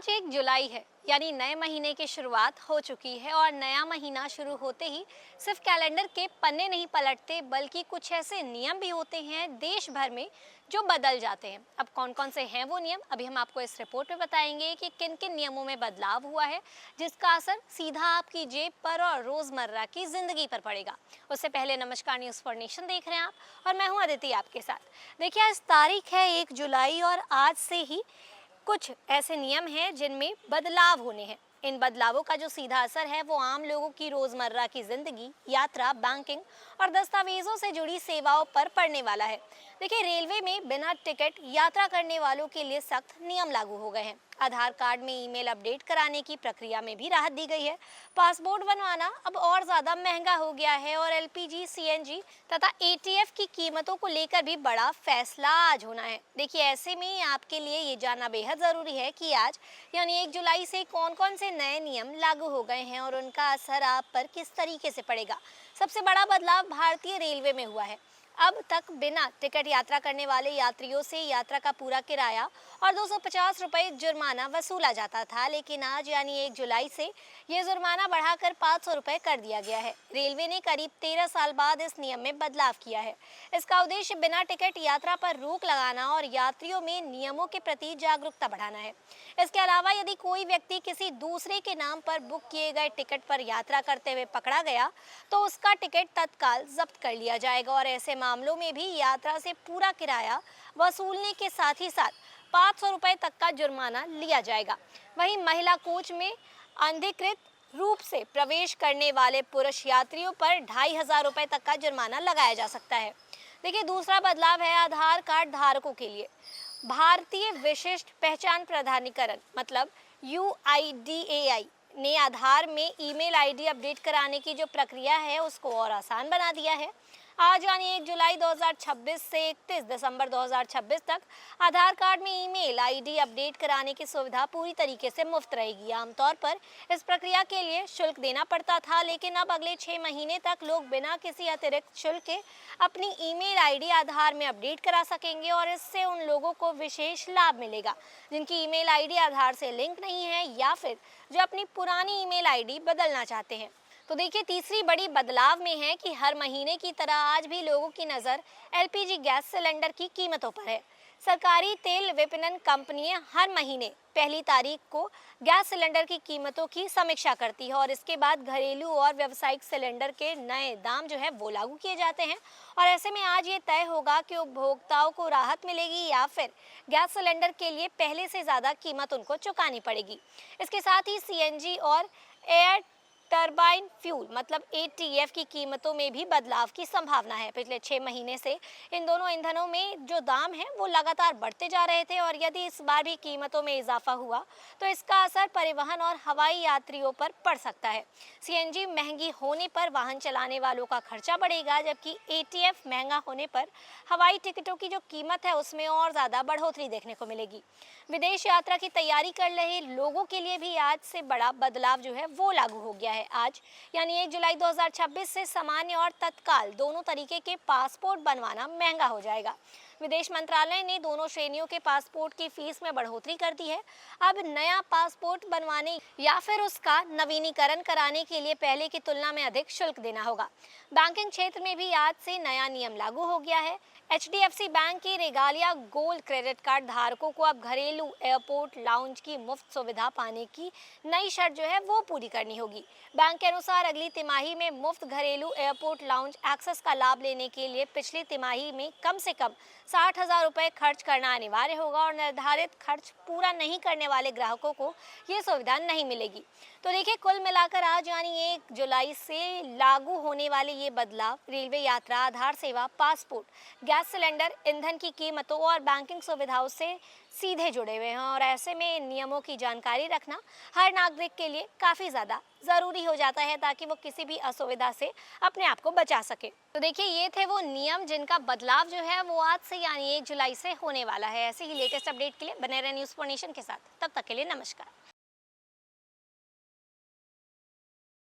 आज 1 जुलाई है, यानी नए महीने की शुरुआत हो चुकी है और नया महीना शुरू होते ही सिर्फ कैलेंडर के पन्ने नहीं पलटते बल्कि कुछ ऐसे नियम भी होते हैं देश भर में जो बदल जाते हैं। अब कौन कौन से हैं वो नियम, अभी हम आपको इस रिपोर्ट में बताएंगे कि किन किन नियमों में बदलाव हुआ है जिसका असर सीधा आपकी जेब पर और रोजमर्रा की जिंदगी पर पड़ेगा। उससे पहले नमस्कार, न्यूज़ फॉर नेशन देख रहे हैं आप और मैं हूं अदिति आपके साथ। देखिए, आज तारीख है 1 जुलाई और आज से ही कुछ ऐसे नियम हैं जिनमें बदलाव होने हैं। इन बदलावों का जो सीधा असर है वो आम लोगों की रोजमर्रा की जिंदगी, यात्रा, बैंकिंग और दस्तावेजों से जुड़ी सेवाओं पर पड़ने वाला है। देखिए, रेलवे में बिना टिकट यात्रा करने वालों के लिए सख्त नियम लागू हो गए हैं। आधार कार्ड में ईमेल अपडेट कराने की प्रक्रिया में भी राहत दी गई है। पासपोर्ट बनवाना अब और ज्यादा महंगा हो गया है और एलपीजी, सीएनजी तथा एटीएफ की कीमतों को लेकर भी बड़ा फैसला आज होना है। देखिए, ऐसे में आपके लिए ये जानना बेहद जरूरी है कि आज यानी 1 जुलाई से कौन कौन से नए नियम लागू हो गए हैं और उनका असर आप पर किस तरीके से पड़ेगा। सबसे बड़ा बदलाव भारतीय रेलवे में हुआ है। अब तक बिना टिकट यात्रा करने वाले यात्रियों से यात्रा का पूरा किराया और 250 रुपये जुर्माना वसूला जाता था, लेकिन आज यानी 1 जुलाई से ये जुर्माना बढ़ाकर 500 रुपये कर दिया गया है। रेलवे ने करीब 13 साल बाद इस नियम में बदलाव किया है। इसका उद्देश्य बिना टिकट यात्रा पर रोक लगाना और यात्रियों में नियमों के प्रति जागरूकता बढ़ाना है। इसके अलावा यदि कोई व्यक्ति किसी दूसरे के नाम पर बुक किए गए टिकट पर यात्रा करते हुए पकड़ा गया तो उसका टिकट तत्काल जब्त कर लिया जाएगा और ऐसे मामलों में भी यात्रा से पूरा किराया वसूलने के साथ ही साथ 500 रुपये तक का जुर्माना लिया जाएगा। वहीं महिला कोच में अनधिकृत रूप से प्रवेश करने वाले पुरुष यात्रियों पर 2500 रुपये तक का जुर्माना लगाया जा सकता है। देखिए, दूसरा बदलाव है आधार कार्ड धारकों के लिए। भारतीय विशिष्ट पहचान प्राधिकरण मतलब UIDAI ने आधार में ईमेल आईडी अपडेट कराने की जो प्रक्रिया है उसको और आसान बना दिया है। आज यानी 1 जुलाई 2026 से 31 दिसंबर 2026 तक आधार कार्ड में ईमेल आईडी अपडेट कराने की सुविधा पूरी तरीके से मुफ्त रहेगी। आमतौर पर इस प्रक्रिया के लिए शुल्क देना पड़ता था, लेकिन अब अगले 6 महीने तक लोग बिना किसी अतिरिक्त शुल्क के अपनी ईमेल आईडी आधार में अपडेट करा सकेंगे और इससे उन लोगों को विशेष लाभ मिलेगा जिनकी ईमेल आईडी आधार से लिंक नहीं है या फिर जो अपनी पुरानी ईमेल आईडी बदलना चाहते हैं। तो देखिए, तीसरी बड़ी बदलाव में है कि हर महीने की तरह आज भी लोगों की नज़र एलपीजी गैस सिलेंडर की कीमतों पर है। सरकारी तेल विपणन कंपनियां हर महीने पहली तारीख को गैस सिलेंडर की कीमतों की समीक्षा करती है और इसके बाद घरेलू और व्यावसायिक सिलेंडर के नए दाम जो है वो लागू किए जाते हैं। और ऐसे में आज ये तय होगा कि उपभोक्ताओं को राहत मिलेगी या फिर गैस सिलेंडर के लिए पहले से ज़्यादा कीमत उनको चुकानी पड़ेगी। इसके साथ ही सीएनजी और एयर टरबाइन फ्यूल मतलब एटीएफ की कीमतों में भी बदलाव की संभावना है। पिछले 6 महीने से इन दोनों ईंधनों में जो दाम है वो लगातार बढ़ते जा रहे थे और यदि इस बार भी कीमतों में इजाफा हुआ तो इसका असर परिवहन और हवाई यात्रियों पर पड़ सकता है। सीएनजी महंगी होने पर वाहन चलाने वालों का खर्चा बढ़ेगा, जबकि एटीएफ महंगा होने पर हवाई टिकटों की जो कीमत है उसमें और ज़्यादा बढ़ोतरी देखने को मिलेगी। विदेश यात्रा की तैयारी कर रहे लोगों के लिए भी आज से बड़ा बदलाव जो है वो लागू हो गया है। आज यानी 1 जुलाई 2026 से सामान्य और तत्काल दोनों तरीके के पासपोर्ट बनवाना महंगा हो जाएगा। विदेश मंत्रालय ने दोनों श्रेणियों के पासपोर्ट की फीस में बढ़ोतरी कर दी है। अब नया पासपोर्ट बनवाने या फिर उसका नवीनीकरण कराने के लिए पहले की तुलना में अधिक शुल्क देना होगा। बैंकिंग क्षेत्र में भी आज से नया नियम लागू हो गया है। HDFC बैंक की रेगालिया गोल्ड क्रेडिट कार्ड धारकों को अब घरेलू एयरपोर्ट लाउंज की मुफ्त सुविधा पाने की नई शर्त जो है वो पूरी करनी होगी। बैंक के अनुसार अगली तिमाही में मुफ्त घरेलू एयरपोर्ट लाउंज एक्सेस का लाभ लेने के लिए पिछली तिमाही में कम से कम 60,000 रुपये खर्च करना अनिवार्य होगा और निर्धारित खर्च पूरा नहीं करने वाले ग्राहकों को ये सुविधा नहीं मिलेगी। तो देखिए, कुल मिलाकर आज यानी 1 जुलाई से लागू होने वाले ये बदलाव रेलवे यात्रा, आधार सेवा, पासपोर्ट, गैस सिलेंडर, ईंधन की कीमतों और बैंकिंग सुविधाओं से सीधे जुड़े हुए हैं और ऐसे में इन नियमों की जानकारी रखना हर नागरिक के लिए काफ़ी ज़्यादा ज़रूरी हो जाता है ताकि वो किसी भी असुविधा से अपने आप को बचा सके। तो देखिए, ये थे वो नियम जिनका बदलाव जो है वो आज से यानी 1 जुलाई से होने वाला है। ऐसे ही लेटेस्ट अपडेट के लिए बने रहे न्यूज़ फॉर नेशन के साथ। तब तक के लिए नमस्कार।